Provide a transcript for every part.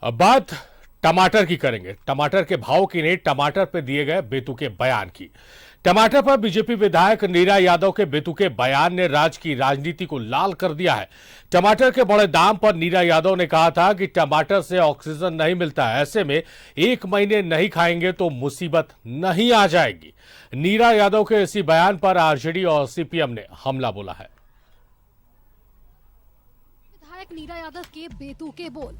अब बात टमाटर की करेंगे। टमाटर के भाव की नहीं, टमाटर पर दिए गए बेतुके बयान की। टमाटर पर बीजेपी विधायक नीरा यादव के बेतुके बयान ने राज्य की राजनीति को लाल कर दिया है। टमाटर के बड़े दाम पर नीरा यादव ने कहा था कि टमाटर से ऑक्सीजन नहीं मिलता है, ऐसे में 1 महीने नहीं खाएंगे तो मुसीबत नहीं आ जाएगी। नीरा यादव के इसी बयान पर आरजेडी और सीपीएम ने हमला बोला है। विधायक नीरा यादव के बेतुके बोल।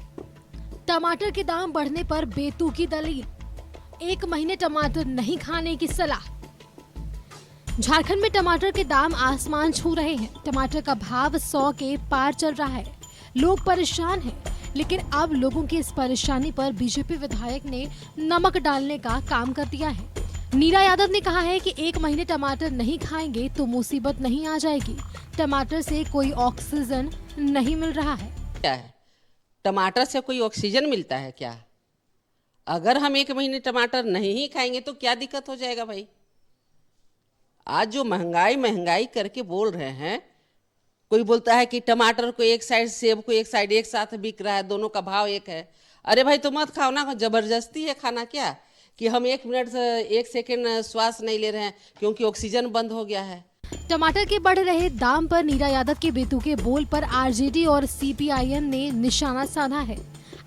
टमाटर के दाम बढ़ने पर बेतुकी दलील। 1 महीने टमाटर नहीं खाने की सलाह। झारखंड में टमाटर के दाम आसमान छू रहे हैं। टमाटर का भाव 100 के पार चल रहा है। लोग परेशान हैं, लेकिन अब लोगों की इस परेशानी पर बीजेपी विधायक ने नमक डालने का काम कर दिया है। नीरा यादव ने कहा है कि 1 महीने टमाटर नहीं खाएंगे तो मुसीबत नहीं आ जाएगी। टमाटर से कोई ऑक्सीजन नहीं मिल रहा है। क्या है, टमाटर से कोई ऑक्सीजन मिलता है क्या? अगर हम 1 महीने टमाटर नहीं ही खाएंगे तो क्या दिक्कत हो जाएगा भाई? आज जो महंगाई करके बोल रहे हैं, कोई बोलता है कि टमाटर को एक साइड, सेब को एक साइड, एक साथ बिक रहा है, दोनों का भाव एक है। अरे भाई तो मत खाओ ना, जबरदस्ती है खाना क्या? कि हम 1 मिनट से 1 सेकेंड श्वास नहीं ले रहे हैं क्योंकि ऑक्सीजन बंद हो गया है। टमाटर के बढ़ रहे दाम पर नीरा यादव के बेतुके बोल पर आरजेडी और सीपीआईएम ने निशाना साधा है।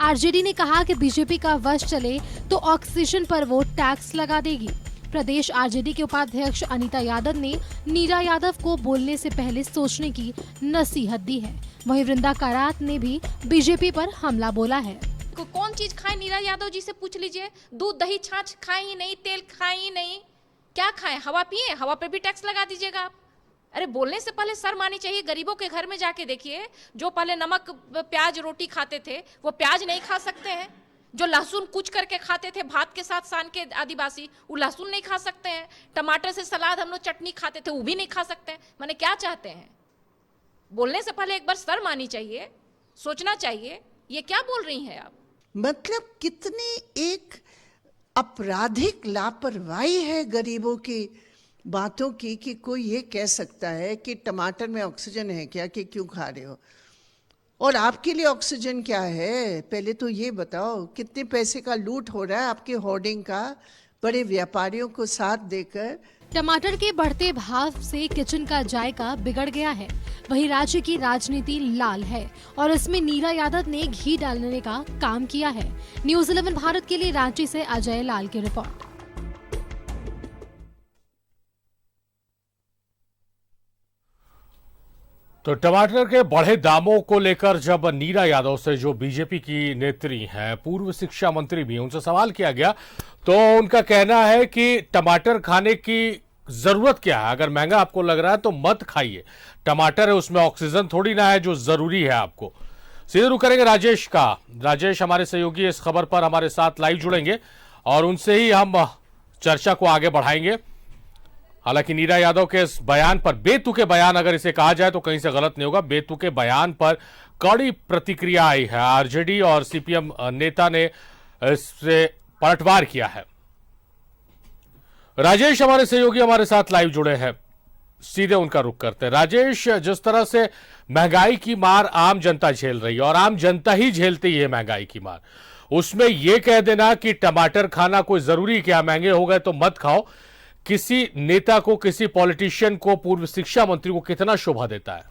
आरजेडी ने कहा कि बीजेपी का वश चले तो ऑक्सीजन पर वो टैक्स लगा देगी। प्रदेश आरजेडी के उपाध्यक्ष अनीता यादव ने नीरा यादव को बोलने से पहले सोचने की नसीहत दी है। वहीं वृंदा कारात ने भी बीजेपी पर हमला बोला है। कौन चीज खाए, नीरा यादव जी से पूछ लीजिए। दूध दही छाछ खाए ही नहीं, तेल खाए ही नहीं, क्या खाएं? हवा पिए, हवा पे भी टैक्स लगा दीजिएगा आप। अरे बोलने से पहले शर्म आनी चाहिए। गरीबों के घर में जाके देखिए, जो पहले नमक प्याज रोटी खाते थे वो प्याज नहीं खा सकते हैं। जो लहसुन कुच करके खाते थे भात के साथ सान के आदिवासी, वो लहसुन नहीं खा सकते हैं। टमाटर से सलाद हम लोग चटनी खाते थे, वो भी नहीं खा सकते हैं। माने क्या चाहते हैं? बोलने से पहले एक बार शर्म आनी चाहिए, सोचना चाहिए। ये क्या बोल रही हैं आप? मतलब कितनी एक आपराधिक लापरवाही है गरीबों की बातों की, कि कोई ये कह सकता है कि टमाटर में ऑक्सीजन है क्या, कि क्यों खा रहे हो? और आपके लिए ऑक्सीजन क्या है? पहले तो ये बताओ, कितने पैसे का लूट हो रहा है आपके होर्डिंग का, बड़े व्यापारियों को साथ देकर। टमाटर के बढ़ते भाव से किचन का जायका बिगड़ गया है। वहीं राज्य की राजनीति लाल है और इसमें नीरा यादव ने घी डालने का काम किया है। न्यूज़ 11 भारत के लिए रांची से अजय लाल की रिपोर्ट। तो टमाटर के बढ़े दामों को लेकर जब नीरा यादव से, जो बीजेपी की नेत्री हैं, पूर्व शिक्षा मंत्री भी, उनसे सवाल किया गया तो उनका कहना है कि टमाटर खाने की जरूरत क्या है? अगर महंगा आपको लग रहा है तो मत खाइए। टमाटर है, उसमें ऑक्सीजन थोड़ी ना है जो जरूरी है आपको। सीधे रुख करेंगे राजेश का। राजेश हमारे सहयोगी इस खबर पर हमारे साथ लाइव जुड़ेंगे और उनसे ही हम चर्चा को आगे बढ़ाएंगे। हालांकि नीरा यादव के इस बयान पर, बेतुके बयान अगर इसे कहा जाए तो कहीं से गलत नहीं होगा, बेतुके बयान पर कड़ी प्रतिक्रिया आई है। आरजेडी और सीपीएम नेता ने इससे पलटवार किया है। राजेश हमारे सहयोगी हमारे साथ लाइव जुड़े हैं, सीधे उनका रुख करते हैं। राजेश, जिस तरह से महंगाई की मार आम जनता झेल रही है और आम जनता ही झेलती है महंगाई की मार, उसमें यह कह देना कि टमाटर खाना कोई जरूरी क्या, महंगे हो गए तो मत खाओ, किसी नेता को, किसी पॉलिटिशियन को, पूर्व शिक्षा मंत्री को कितना शोभा देता है?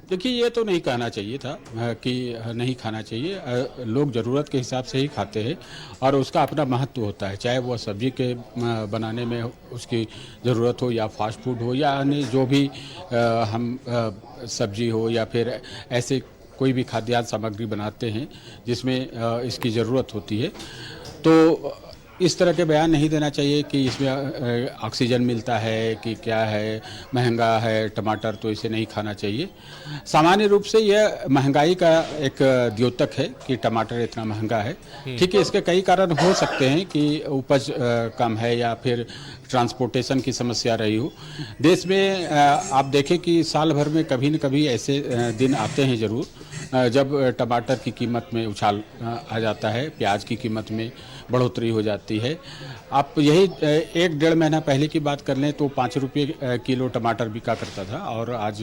देखिए, ये तो नहीं कहना चाहिए था कि नहीं खाना चाहिए। लोग ज़रूरत के हिसाब से ही खाते हैं और उसका अपना महत्व होता है, चाहे वह सब्जी के बनाने में उसकी ज़रूरत हो या फास्ट फूड हो या अन्य जो भी हम सब्जी हो या फिर ऐसे कोई भी खाद्यान्न सामग्री बनाते हैं जिसमें इसकी ज़रूरत होती है। तो इस तरह के बयान नहीं देना चाहिए कि इसमें ऑक्सीजन मिलता है कि क्या है, महंगा है टमाटर तो इसे नहीं खाना चाहिए। सामान्य रूप से यह महंगाई का एक द्योतक है कि टमाटर इतना महंगा है। ठीक है, इसके कई कारण हो सकते हैं कि उपज कम है या फिर ट्रांसपोर्टेशन की समस्या रही हो। देश में आप देखें कि साल भर में कभी न कभी ऐसे दिन आते हैं ज़रूर जब टमाटर की कीमत में उछाल आ जाता है, प्याज की कीमत में बढ़ोतरी हो जाती है। आप यही 1-1.5 महीना पहले की बात कर लें तो 5 रुपये किलो टमाटर बिका करता था और आज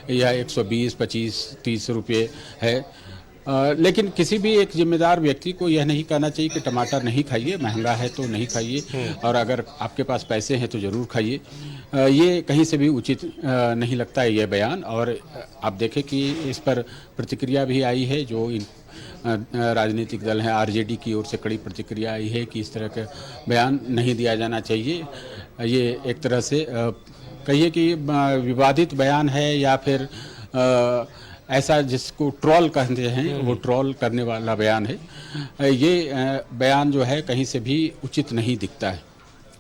यह 120, 25, 30 रुपये है। लेकिन किसी भी एक जिम्मेदार व्यक्ति को यह नहीं कहना चाहिए कि टमाटर नहीं खाइए, महंगा है तो नहीं खाइए, और अगर आपके पास पैसे हैं तो ज़रूर खाइए। ये कहीं से भी उचित नहीं लगता है ये बयान। और आप देखें कि इस पर प्रतिक्रिया भी आई है, जो इन राजनीतिक दल हैं, आरजेडी की ओर से कड़ी प्रतिक्रिया आई है कि इस तरह का बयान नहीं दिया जाना चाहिए। ये एक तरह से कहिए कि विवादित बयान है, या फिर ऐसा जिसको ट्रोल कहते हैं, वो ट्रोल करने वाला बयान है। ये बयान जो है कहीं से भी उचित नहीं दिखता है।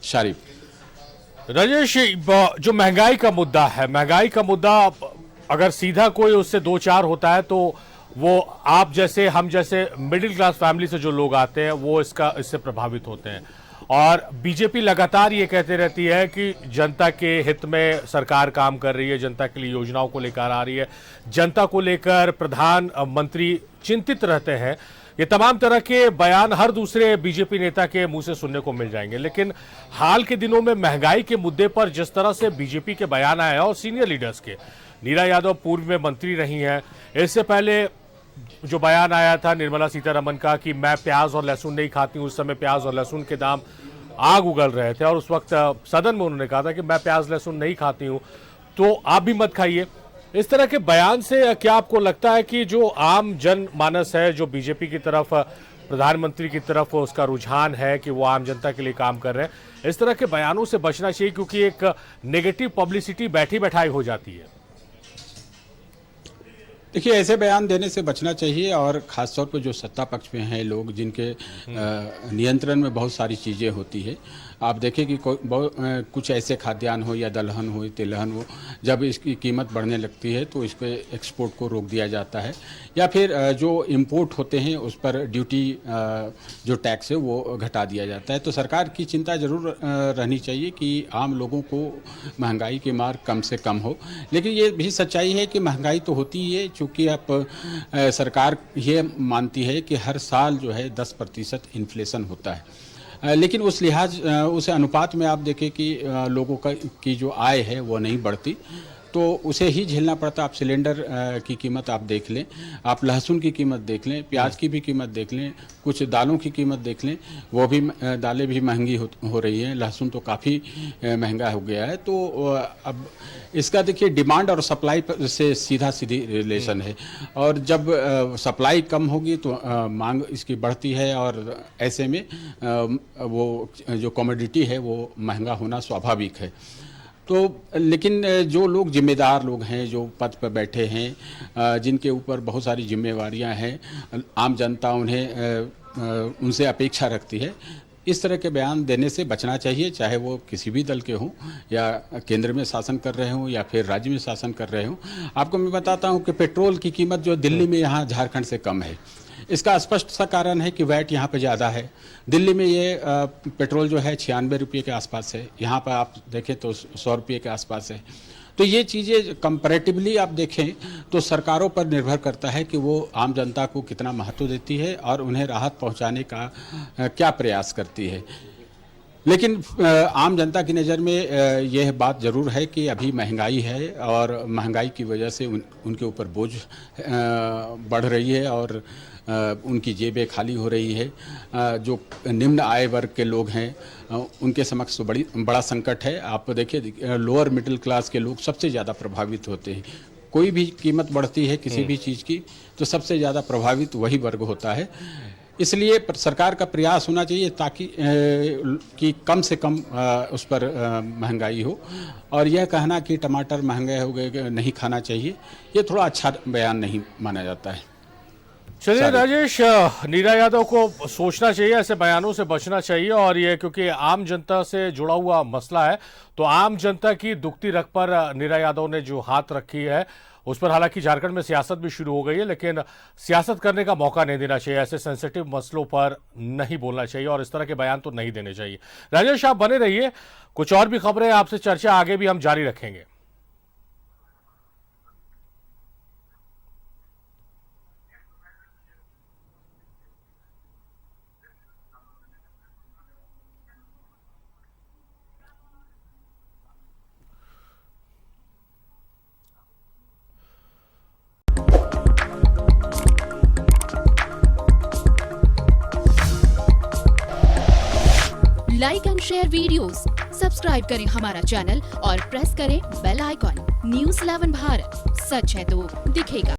शारिफ। राजेश, जो महंगाई का मुद्दा है, महंगाई का मुद्दा अगर सीधा कोई उससे दो चार होता है तो वो आप जैसे, हम जैसे मिडिल क्लास फैमिली से जो लोग आते हैं वो इससे प्रभावित होते हैं। और बीजेपी लगातार ये कहते रहती है कि जनता के हित में सरकार काम कर रही है, जनता के लिए योजनाओं को लेकर आ रही है, जनता को लेकर प्रधानमंत्री चिंतित रहते हैं। ये तमाम तरह के बयान हर दूसरे बीजेपी नेता के मुंह से सुनने को मिल जाएंगे। लेकिन हाल के दिनों में महंगाई के मुद्दे पर जिस तरह से बीजेपी के बयान आए और सीनियर लीडर्स के, नीरा यादव पूर्व में मंत्री रही हैं, इससे पहले जो बयान आया था निर्मला सीतारमण का कि मैं प्याज और लहसुन नहीं खाती हूं, उस समय प्याज और लहसुन के दाम आग उगल रहे थे और उस वक्त सदन में उन्होंने कहा था कि मैं प्याज लहसुन नहीं खाती हूं तो आप भी मत खाइए। इस तरह के बयान से क्या आपको लगता है कि जो आम जनमानस है, जो बीजेपी की तरफ, प्रधानमंत्री की तरफ उसका रुझान है कि वो आम जनता के लिए काम कर रहे हैं, इस तरह के बयानों से बचना चाहिए क्योंकि एक नेगेटिव पब्लिसिटी बैठी बैठाई हो जाती है? देखिए, ऐसे बयान देने से बचना चाहिए, और ख़ासतौर पर जो सत्ता पक्ष में हैं लोग, जिनके नियंत्रण में बहुत सारी चीज़ें होती है। आप देखें कि कुछ ऐसे खाद्यान्न हो या दलहन हो, तिलहन हो, जब इसकी कीमत बढ़ने लगती है तो इस पर एक्सपोर्ट को रोक दिया जाता है, या फिर जो इंपोर्ट होते हैं उस पर ड्यूटी, जो टैक्स है वो घटा दिया जाता है। तो सरकार की चिंता ज़रूर रहनी चाहिए कि आम लोगों को महंगाई की मार कम से कम हो। लेकिन ये भी सच्चाई है कि महंगाई तो होती ही है, चूँकि अब सरकार ये मानती है कि हर साल जो है 10% इन्फ्लेशन होता है। लेकिन उस लिहाज, उस अनुपात में आप देखें कि लोगों की जो आय है वो नहीं बढ़ती, तो उसे ही झेलना पड़ता। आप सिलेंडर की कीमत आप देख लें, आप लहसुन की कीमत देख लें, प्याज की भी कीमत देख लें, कुछ दालों की कीमत देख लें, वो भी दालें भी महंगी हो रही हैं, लहसुन तो काफ़ी महंगा हो गया है। तो अब इसका देखिए डिमांड और सप्लाई से सीधी रिलेशन है, और जब सप्लाई कम होगी तो मांग इसकी बढ़ती है, और ऐसे में वो जो कमोडिटी है वो महंगा होना स्वाभाविक है। तो लेकिन जो लोग जिम्मेदार लोग हैं, जो पद पर बैठे हैं, जिनके ऊपर बहुत सारी जिम्मेवारियां हैं, आम जनता उनसे अपेक्षा रखती है, इस तरह के बयान देने से बचना चाहिए, चाहे वो किसी भी दल के हों, या केंद्र में शासन कर रहे हों या फिर राज्य में शासन कर रहे हों। आपको मैं बताता हूं कि पेट्रोल की कीमत जो दिल्ली में यहाँ झारखंड से कम है, इसका स्पष्ट सा कारण है कि वैट यहाँ पे ज़्यादा है। दिल्ली में ये पेट्रोल जो है 96 रुपये के आसपास है, यहाँ पर आप देखें तो 100 रुपये के आसपास है। तो ये चीज़ें कंपैरेटिवली आप देखें तो सरकारों पर निर्भर करता है कि वो आम जनता को कितना महत्व देती है और उन्हें राहत पहुँचाने का क्या प्रयास करती है। लेकिन आम जनता की नज़र में यह बात ज़रूर है कि अभी महंगाई है, और महंगाई की वजह से उनके ऊपर बोझ बढ़ रही है, और उनकी जेबें खाली हो रही है। जो निम्न आय वर्ग के लोग हैं उनके समक्ष तो बड़ा संकट है। आप देखिए, लोअर मिडिल क्लास के लोग सबसे ज़्यादा प्रभावित होते हैं। कोई भी कीमत बढ़ती है किसी भी चीज़ की तो सबसे ज़्यादा प्रभावित वही वर्ग होता है। इसलिए सरकार का प्रयास होना चाहिए ताकि कि कम से कम उस पर महंगाई हो, और यह कहना कि टमाटर महंगे हो गए नहीं खाना चाहिए, ये थोड़ा अच्छा बयान नहीं माना जाता है। चलिए राजेश, नीरा यादव को सोचना चाहिए, ऐसे बयानों से बचना चाहिए, और ये क्योंकि आम जनता से जुड़ा हुआ मसला है तो आम जनता की दुखती रग पर नीरा यादव ने जो हाथ रखी है उस पर हालांकि झारखंड में सियासत भी शुरू हो गई है, लेकिन सियासत करने का मौका नहीं देना चाहिए, ऐसे सेंसिटिव मसलों पर नहीं बोलना चाहिए और इस तरह के बयान तो नहीं देने चाहिए। राजेश, आप बने रहिए, कुछ और भी खबरें आपसे चर्चा आगे भी हम जारी रखेंगे। Like and share videos, subscribe करें हमारा चैनल और प्रेस करें बेल आइकॉन। न्यूज़ 11 भारत, सच है तो दिखेगा।